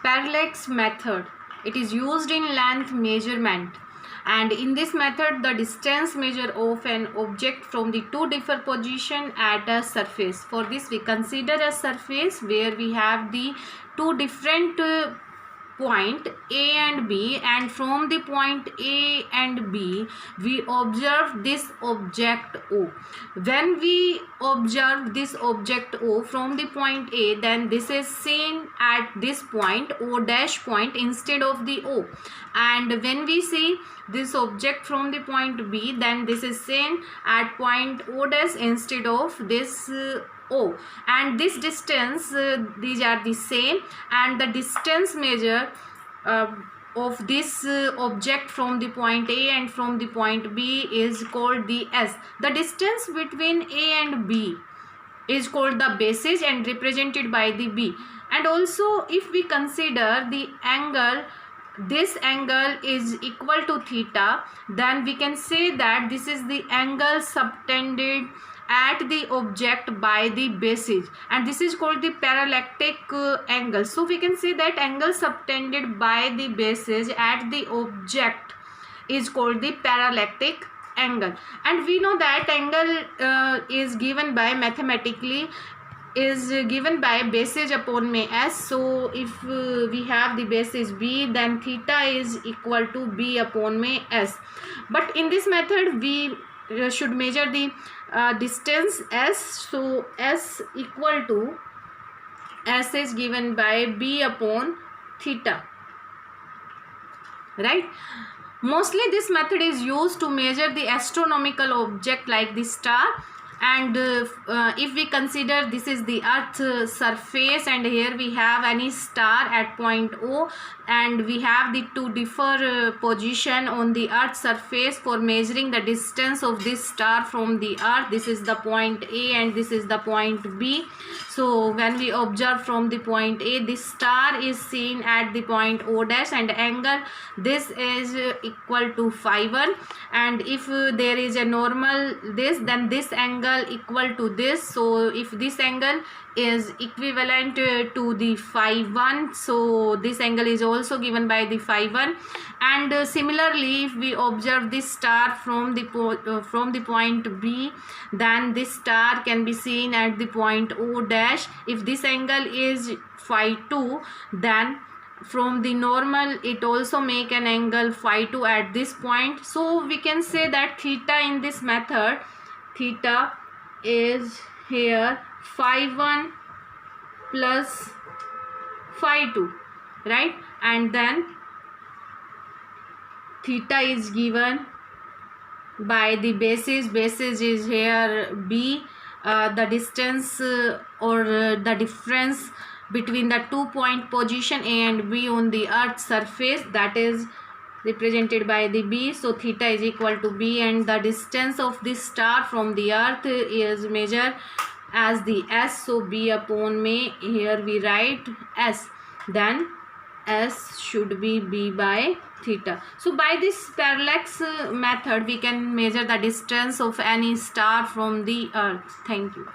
parallax method. It is used in length measurement, and in this method the distance measure of an object from the two different position at a surface. For this we consider a surface where we have the two different point A and B, and from the point A and B we observe this object O. When we observe this object O from the point A, then this is seen at this point O dash point instead of the O, and when we see this object from the point B, then this is seen at point O dash instead of this O, and this distance these are the same, and the distance measure of this object from the point A and from the point B is called the S. The distance between A and B is called the basis and represented by the B. And also if we consider the angle, this angle is equal to theta, then we can say that this is the angle subtended at the object by the basis, and this is called the parallactic angle. So we can say that angle subtended by the basis at the object is called the parallactic angle. And we know that angle is given by mathematically is given by basis upon may S. So if we have the basis B, then theta is equal to B upon may S. But in this method we should measure the distance S. So S equal to S is given by B upon theta, right? Mostly this method is used to measure the astronomical object like the star. And if we consider this is the earth surface, and here we have any star at point O, and we have the two different position on the earth surface for measuring the distance of this star from the earth. This is the point A and this is the point B. So when we observe from the point A, this star is seen at the point O dash, and angle this is equal to phi 1, and if there is a normal this, then this angle equal to this. So if this angle is equivalent to the phi 1, so this angle is also given by the phi 1. And similarly if we observe this star from the point B, then this star can be seen at the point O dash. If this angle is phi 2, then from the normal it also make an angle phi 2 at this point. So we can say that theta in this method, theta is here phi 1 plus phi 2, right? And then theta is given by the basis is here B. The distance or the difference between the 2 point position A and B on the earth surface, that is represented by the B. So theta is equal to B, and the distance of this star from the earth is measured as the S. So B upon may, here we write S, then S should be B by theta. So by this parallax method we can measure the distance of any star from the earth. Thank you.